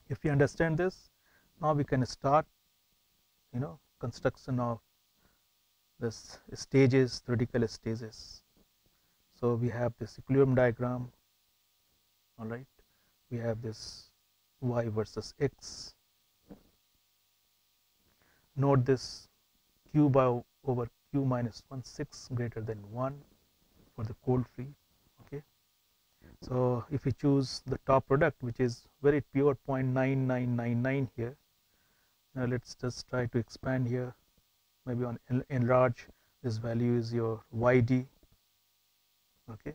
If you understand this, now we can start construction of this stages, theoretical stages. So we have this equilibrium diagram. All right, we have this y versus x. Note this q over q minus 1 6 greater than 1 for the cold free. Okay, so if we choose the top product, which is very pure 0.9999 here, now let's just try to expand here, maybe on enlarge. This value is your yd. Okay,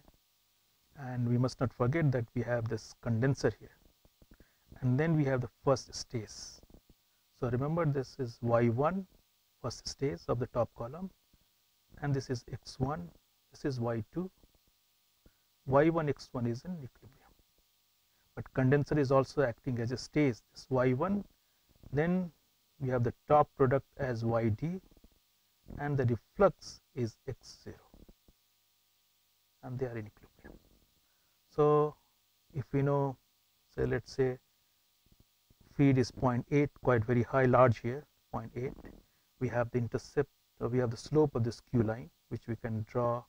and we must not forget that we have this condenser here, and then we have the first stage. So remember, this is y1, first stage of the top column, and this is x1, this is y2. y1 x1 is in equilibrium, but condenser is also acting as a stage. This y1, then we have the top product as yd, and the reflux is x0, and they are in equilibrium. So if we know, say let's say feed is 0.8, quite very high, large here, 0.8, we have the intercept, or we have the slope of this q line, which we can draw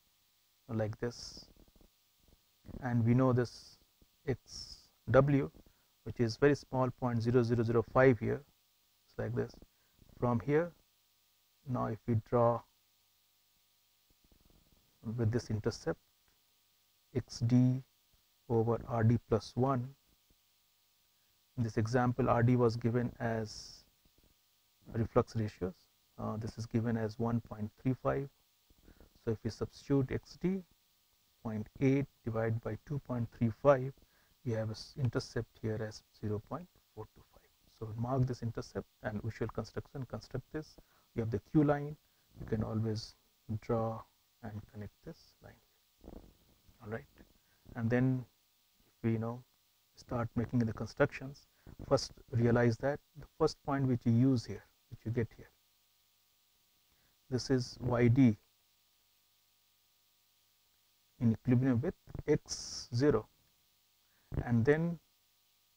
like this, and we know this xw, which is very small, 0.0005 here. It's like this. From here, now if we draw with this intercept xd over rd plus 1, in this example rd was given as reflux ratios, this is given as 1.35. so if we substitute xd 0.8 divided by 2.35, we have an intercept here as 0.425. so mark this intercept, and visual construction, construct this. You have the q line, you can always draw and connect this line here. All right, and then if we start making the constructions, first realize that the first point which you use here, which you get here, this is yd in equilibrium with x0, and then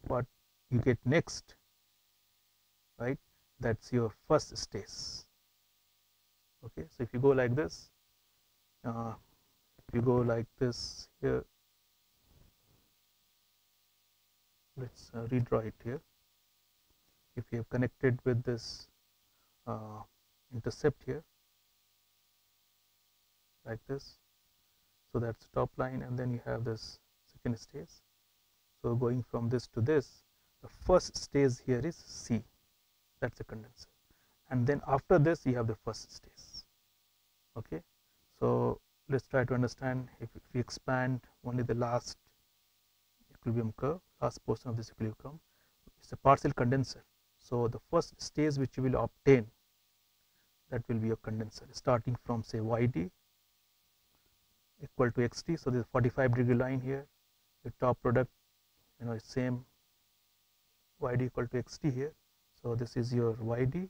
what you get next, right, that's your first stage. Okay, so if you go like this, if you go like this here, let's redraw it here. If you have connected with this intercept here like this, so that's top line, and then you have this second stage. So going from this to this, the first stage here is C, that's a condenser, and then after this you have the first stage. Okay, so let's try to understand. If we expand only the last equilibrium curve, last portion of this equilibrium curve, it's a partial condenser. So the first stage which you will obtain, that will be your condenser, starting from say yd equal to xt. So this 45-degree line here, the top product, is same, yd equal to xt here. So this is your yd.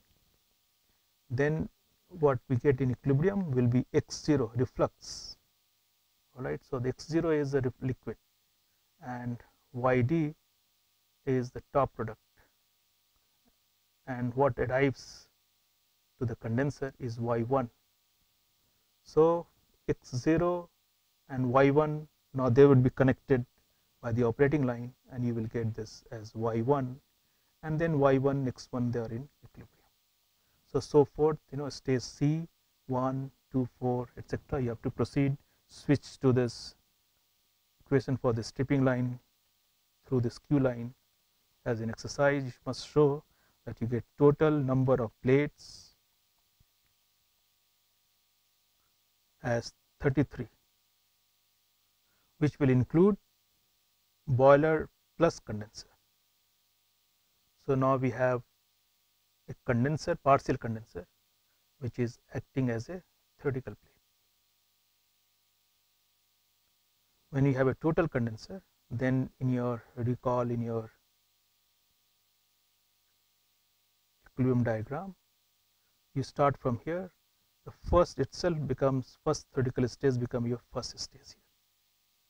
Then what we get in equilibrium will be x0, reflux. All right, so the x0 is the liquid, and yd is the top product. and what arrives to the condenser is y1. So x0 and y1, now they would be connected by the operating line, and you will get this as y1, and then y1 x1 they are in equilibrium. So forth, stays C 1 2 4 etc. You have to proceed, switch to this equation for the stripping line through this Q line. As an exercise, you must show that you get total number of plates as 33, which will include boiler plus condenser. So now we have a condenser, partial condenser, which is acting as a theoretical plate. When you have a total condenser, then in your recall, in your equilibrium diagram, you start from here. The first itself becomes, first theoretical stage become your first stage here,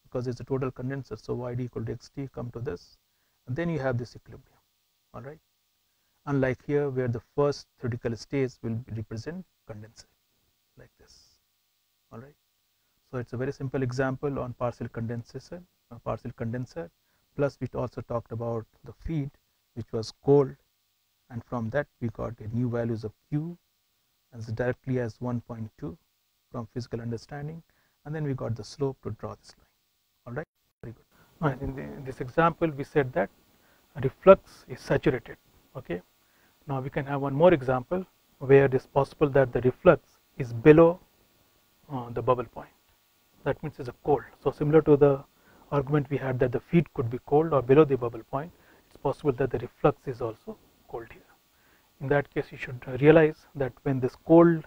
because it's a total condenser. So yd equal to xt, come to this, and then you have this equilibrium. All right. Unlike here, where the first theoretical stage will represent condenser, like this. All right. So it's a very simple example on partial condenser, Plus, we also talked about the feed, which was cold, and from that we got a new values of Q as directly as 1.2 from physical understanding, and then we got the slope to draw this line. All right, very good. Now, in this example, we said that reflux is saturated. Okay. Now we can have one more example where it is possible that the reflux is below the bubble point. That means it's a cold. So similar to the argument we had that the feed could be cold or below the bubble point, it's possible that the reflux is also cold here. In that case, you should realize that when this cold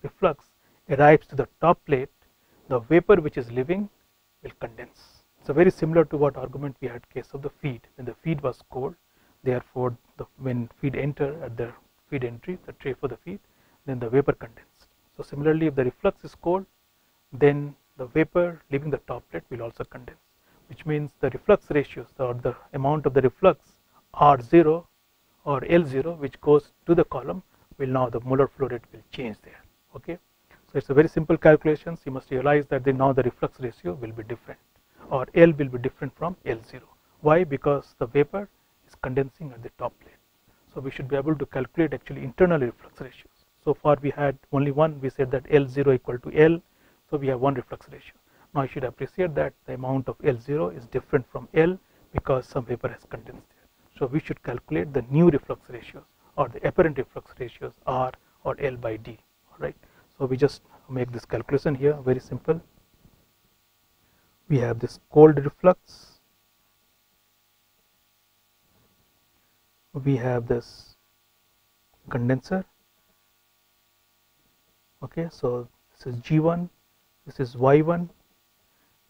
reflux arrives to the top plate, the vapor which is living will condense. So very similar to what argument we had case of the feed. When the feed was cold, therefore when feed enter at the feed entry, the tray for the feed, then the vapor condensed. So similarly, if the reflux is cold, then the vapor leaving the top plate will also condense, which means the reflux ratios or the amount of the reflux R0 or L0 which goes to the column will now the molar flow rate will change there. Okay. So it's a very simple calculations. You must realize that now the reflux ratio will be different, or L will be different from L0. Why? Because the vapor is condensing at the top plate. So we should be able to calculate actually internal reflux ratios. So far we had only one. We said that L0 equal to L. So we have one reflux ratio. Now you should appreciate that the amount of L0 is different from L because some vapor has condensed there. So we should calculate the new reflux ratios or the apparent reflux ratios R or L by D. All right. So we just make this calculation here, very simple. We have this cold reflux. We have this condenser. Okay. So this is G1. This is Y1.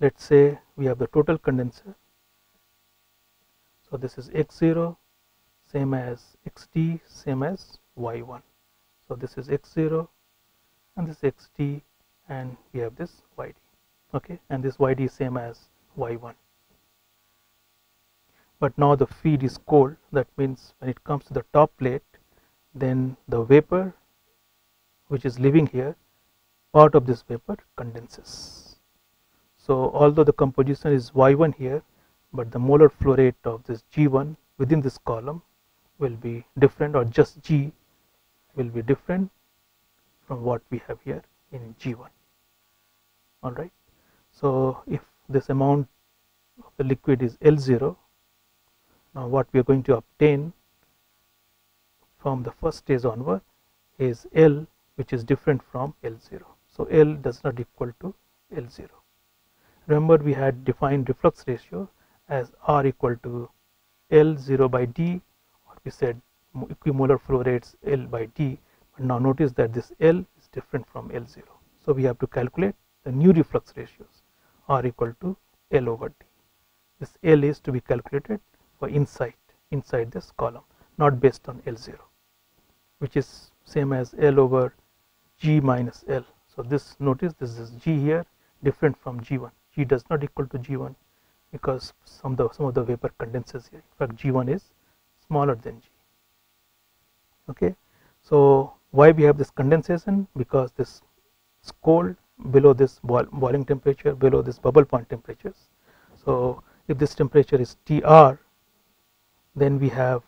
Let's say we have the total condenser. So this is X0, same as XT, same as Y1. So this is X0 and this XT, and we have this YD. Okay, and this YD is same as Y1. But now the feed is cold. That means when it comes to the top plate, then the vapor which is living here, part of this vapor condenses. So although the composition is Y1 here, but the molar flow rate of this G1 within this column will be different, or just G will be different from what we have here in G1. All right. So if this amount of the liquid is L0, now what we are going to obtain from the first stage onward is L, which is different from L0. So L does not equal to L0. Remember, we had defined reflux ratio as R equal to L0 by D, or we said equimolar flow rates L by D. But now notice that this L is different from L0. So we have to calculate the new reflux ratios, R equal to L over D. This L is to be calculated for inside this column, not based on L0, which is same as L over G minus L. So this, notice this is G here, different from G1. G does not equal to G1 because some of the vapor condenses here. In fact, G1 is smaller than G. Okay, so why we have this condensation? Because this is cold below this boiling temperature, below this bubble point temperatures. So if this temperature is Tr, then we have,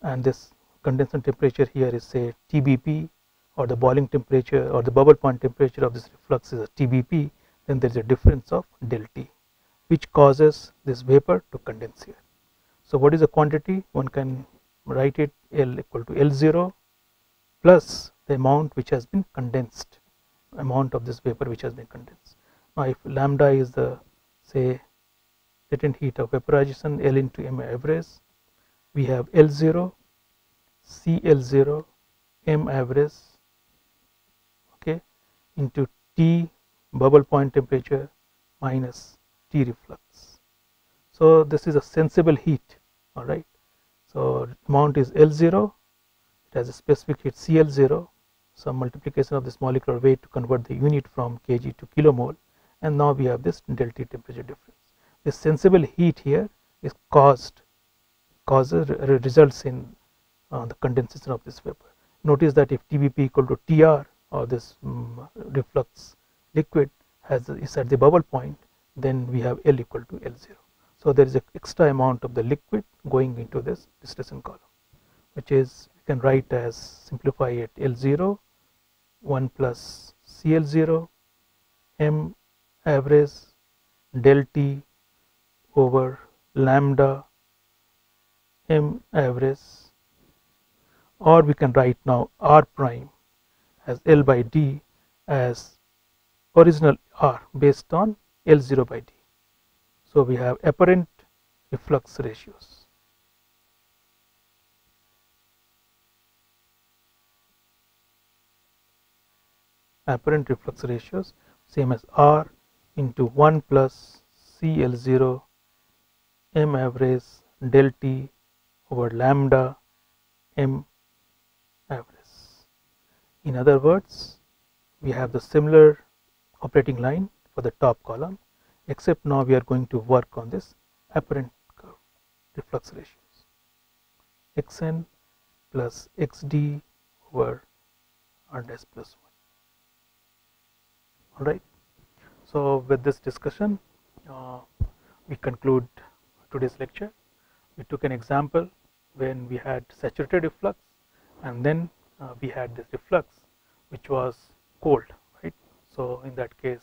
and this condensation temperature here is say Tbp, or the boiling temperature or the bubble point temperature of this reflux is a Tbp, then there is a difference of del T, which causes this vapor to condense here. So what is the quantity? One can write it L equal to L0 plus the amount which has been condensed, amount of this vapor which has been condensed. Now if lambda is the say latent heat of vaporization, L into M average, we have L0 CL0 M average, okay, into T bubble point temperature minus T reflux. So this is a sensible heat, all right. So amount is L0, it has a specific heat CL0, some multiplication of this molecular weight to convert the unit from kg to kilomole, and now we have this del T temperature difference. This sensible heat here is results in the condensation of this vapor. Notice that if Tbp equal to Tr, or this reflux liquid is at the bubble point, then we have L equal to L0. So there is an extra amount of the liquid going into this distillation column, which is we can write as, simplify it, L0 1 plus CL0 M average del T over lambda M average, or we can write now R prime as L by D as original R based on L0 by D. So we have apparent reflux ratios. Apparent reflux ratios same as R into 1 plus CL0 M average del T over lambda M average. In other words, we have the similar operating line for the top column, except now we are going to work on this apparent curve reflux ratios, xn plus xd over r dash plus 1. Alright, so with this discussion we conclude today's lecture. We took an example when we had saturated reflux, and then we had this reflux which was cold, right? So in that case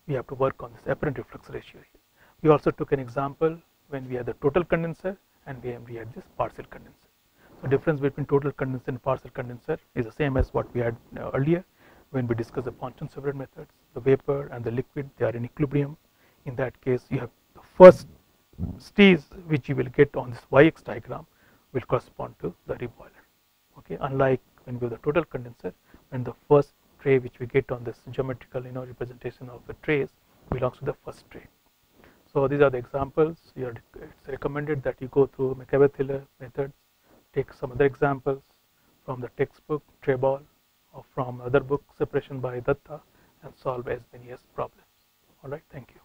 we have to work on this apparent reflux ratio here. We also took an example when we had the total condenser and we had this partial condenser. So difference between total condenser and partial condenser is the same as what we had earlier when we discussed the Ponton separate methods. The vapor and the liquid, they are in equilibrium. In that case you have the first stage which you will get on this YX diagram will correspond to the reboiler. Okay, unlike when we have the total condenser, when the first tray which we get on this geometrical representation of the trays belongs to the first tray. So these are the examples. It's recommended that you go through McAbee-Thiller methods, take some other examples from the textbook Treball or from other book Separation by Datta, and solve as many as problems. All right, thank you.